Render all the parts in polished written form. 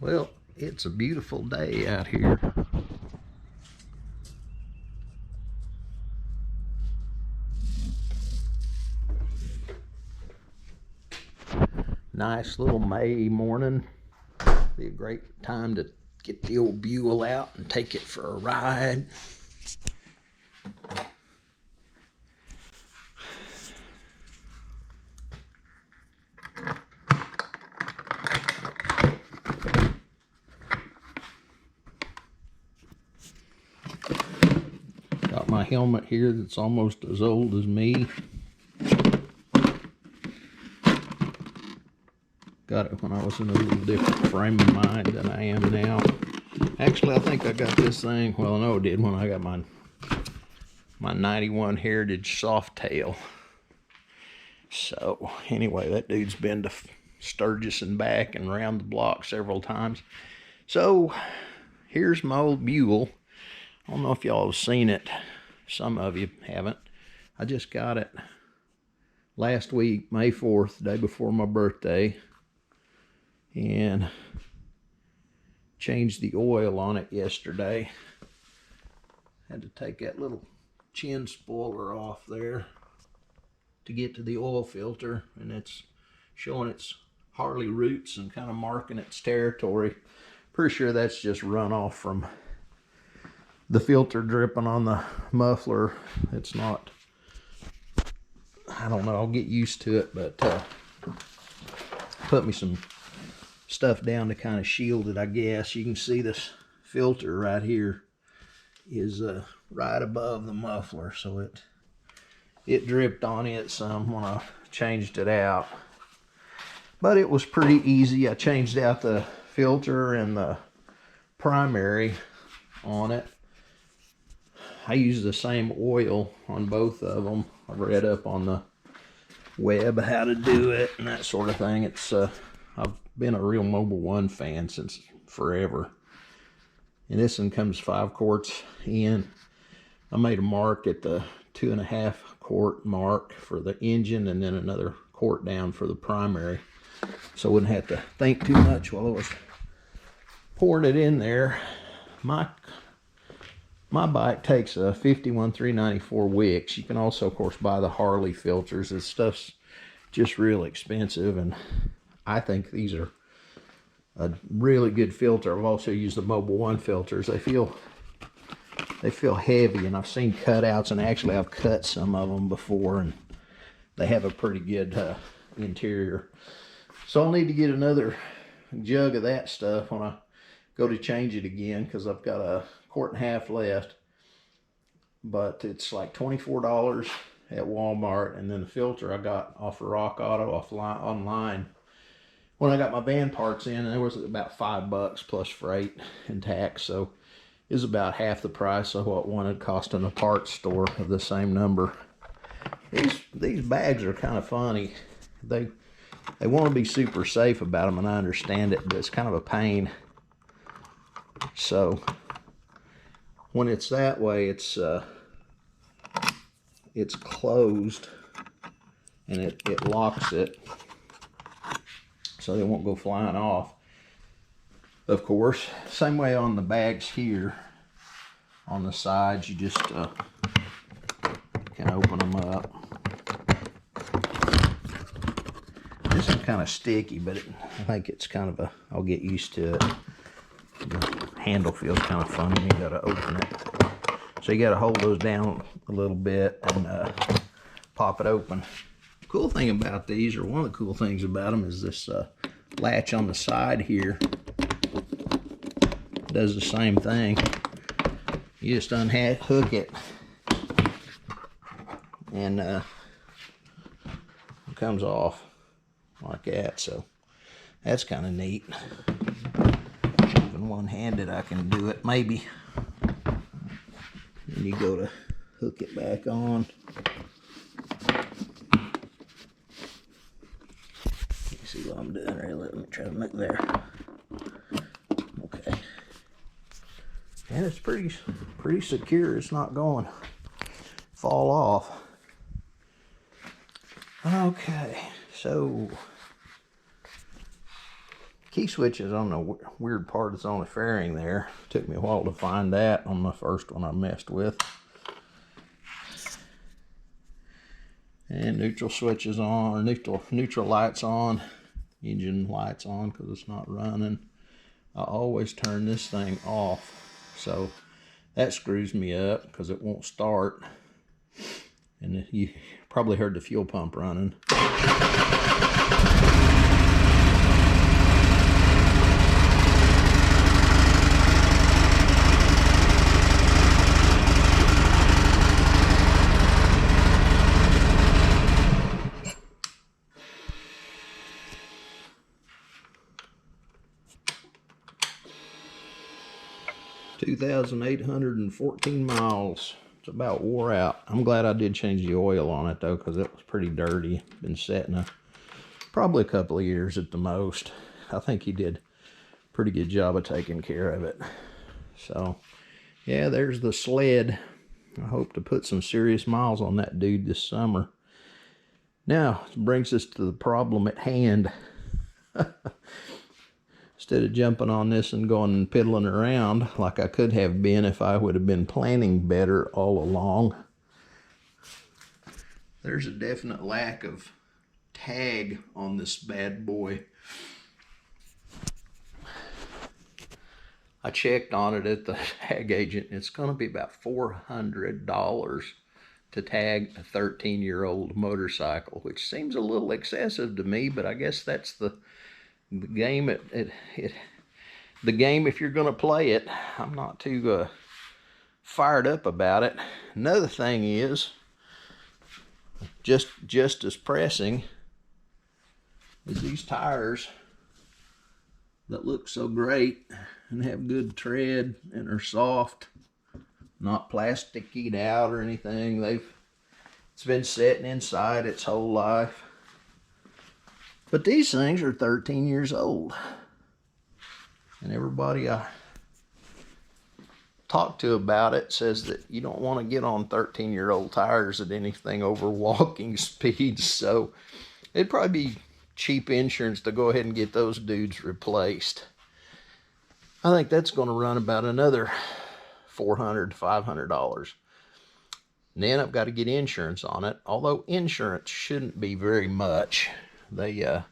Well, it's a beautiful day out here. Nice little May morning. Be a great time to get the old Buell out and take it for a ride. Got my helmet here that's almost as old as me. Got it when I was in a little different frame of mind than I am now. Actually, I think I got this thing, well, no, I did when I got my 91 Heritage Softail. So, anyway, that dude's been to Sturgis and back and around the block several times. So, here's my old Buell. I don't know if y'all have seen it. Some of you haven't. I just got it last week, May 4th, the day before my birthday. And changed the oil on it yesterday. Had to take that little chin spoiler off there to get to the oil filter, and it's showing its Harley roots and kind of marking its territory. Pretty sure that's just runoff from the filter dripping on the muffler. It's not, I don't know, I'll get used to it, but put me some stuff down to kind of shield it, I guess. You can see this filter right here is right above the muffler, so it dripped on it some when I changed it out. But it was pretty easy. I changed out the filter and the primary on it. I use the same oil on both of them. I read up on the web how to do it and that sort of thing. It's I've been a real Mobil 1 fan since forever. And this one comes 5 quarts in. I made a mark at the 2.5 quart mark for the engine, and then another quart down for the primary, so I wouldn't have to think too much while I was pouring it in there. My bike takes a 51-394 wicks. You can also, of course, buy the Harley filters. This stuff's just real expensive, and I think these are a really good filter. I've also used the Mobil 1 filters. They feel heavy, and I've seen cutouts, and actually I've cut some of them before, and they have a pretty good interior. So I'll need to get another jug of that stuff when I go to change it again, because I've got a 1.5 quart left. But it's like $24 at Walmart, and then the filter I got off of Rock Auto online. When I got my van parts in, there was about $5 plus freight and tax, so it was about half the price of what one had cost in a parts store of the same number. These bags are kind of funny. They want to be super safe about them, and I understand it, but it's kind of a pain. So when it's that way, it's closed, and it locks it, so they won't go flying off. Of course, same way on the bags here. On the sides, you just can open them up. This is kind of sticky, but I think it's kind of I'll get used to it. The handle feels kind of funny. You gotta open it. So you gotta hold those down a little bit and pop it open. Cool thing about these, or one of the cool things about them, is this latch on the side here does the same thing. You just unhook it, and it comes off like that. So that's kind of neat. Even one-handed I can do it, maybe. And you go to hook it back on. See what I'm doing here. Let me try to make there. Okay. And it's pretty secure. It's not going to fall off. Okay, so Key switch is on the weird part that's on the fairing there. Took me a while to find that on the first one I messed with. And neutral switch is on, or neutral lights on, engine lights on because it's not running. I always turn this thing off, so that screws me up because it won't start. And you probably heard the fuel pump running. 2,814 miles. It's about wore out. I'm glad I did change the oil on it though, because it was pretty dirty. Been sitting probably a couple of years at the most. I think he did a pretty good job of taking care of it. So yeah, there's the sled. I hope to put some serious miles on that dude this summer. Now, it brings us to the problem at hand. Instead of jumping on this and going and piddling around like I could have been if I would have been planning better all along, there's a definite lack of tag on this bad boy. I checked on it at the tag agent. It's going to be about $400 to tag a 13-year-old motorcycle, which seems a little excessive to me, but I guess that's the game. The game, if you're going to play it. I'm not too fired up about it. Another thing is, just as pressing, is these tires that look so great and have good tread and are soft, not plasticied out or anything. It's been sitting inside its whole life. But these things are 13 years old. And everybody I talked to about it says that you don't want to get on 13-year-old tires at anything over walking speeds. So it'd probably be cheap insurance to go ahead and get those dudes replaced. I think that's going to run about another $400 to $500. And then I've got to get insurance on it, although insurance shouldn't be very much. They'll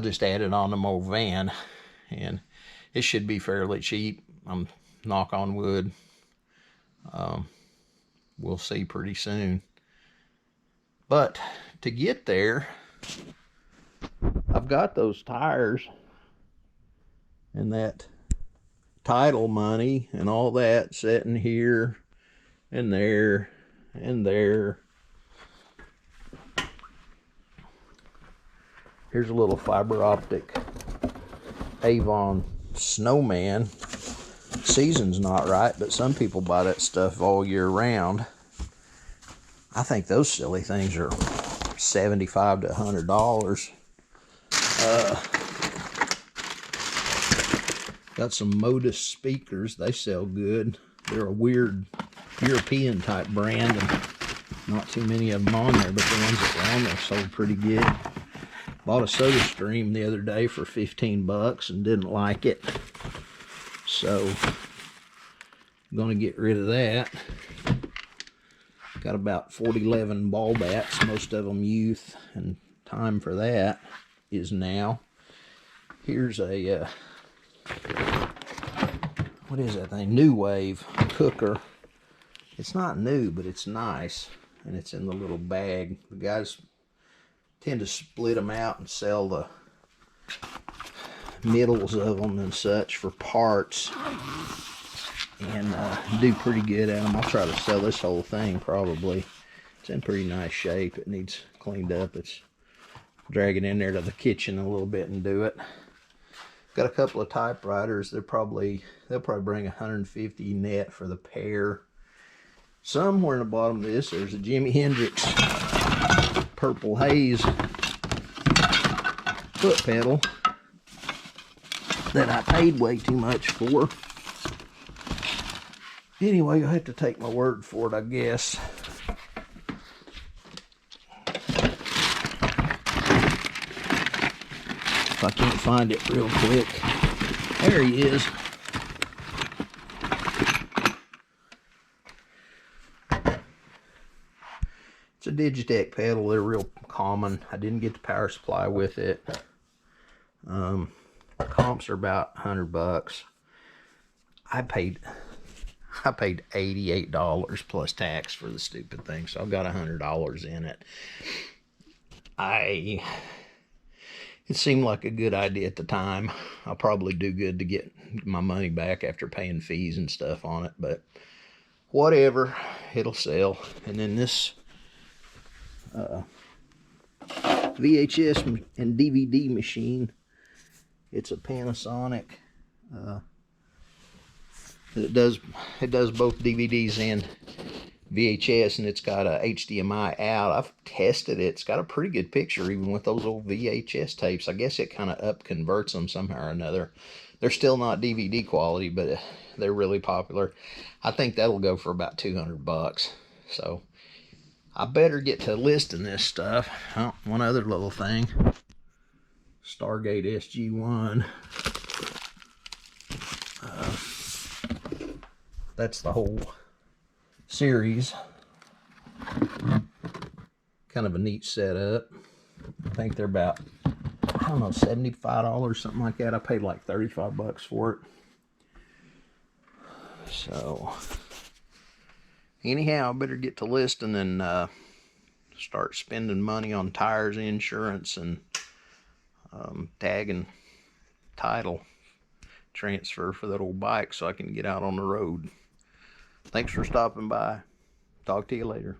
just add it on to my van, and it should be fairly cheap. Knock on wood. We'll see pretty soon. But to get there, I've got those tires and that title money and all that sitting here and there and there. Here's a little fiber optic Avon snowman. Season's not right, but some people buy that stuff all year round. I think those silly things are $75 to $100. Got some Modus speakers. They sell good. They're a weird European type brand, and not too many of them on there, but the ones that were on there sold pretty good. Bought a SodaStream the other day for 15 bucks and didn't like it. So I'm gonna get rid of that. Got about 40-11 ball bats, most of them youth, and time for that is now. Here's a what is that thing? New Wave cooker. It's not new, but it's nice, and it's in the little bag. The guys tend to split them out and sell the middles of them and such for parts, and do pretty good at them. I'll try to sell this whole thing probably. It's in pretty nice shape. It needs cleaned up. It's drag it in there to the kitchen a little bit and do it. Got a couple of typewriters. They'll probably bring 150 net for the pair. Somewhere in the bottom of this, there's a Jimi Hendrix Purple Haze foot pedal that I paid way too much for. Anyway, you'll have to take my word for it, I guess. if I can't find it real quick. There he is. It's a Digitech pedal. They're real common. I didn't get the power supply with it. Comps are about $100. I paid $88 plus tax for the stupid thing, so I've got $100 in it. It seemed like a good idea at the time. I'll probably do good to get my money back after paying fees and stuff on it, but whatever, it'll sell. And then this VHS and DVD machine, it's a Panasonic. It does both DVDs and VHS, and it's got a HDMI out. I've tested it. It's got a pretty good picture even with those old VHS tapes. I guess it kind of up converts them somehow or another. They're still not DVD quality, but they're really popular. I think that'll go for about $200. So I better get to listing this stuff. Oh, one other little thing. Stargate SG-1. That's the whole series. Kind of a neat setup. I think they're about, I don't know, $75, something like that. I paid like $35 for it. So anyhow, I better get to listing and start spending money on tires, insurance, and tag and title transfer for that old bike so I can get out on the road. Thanks for stopping by. Talk to you later.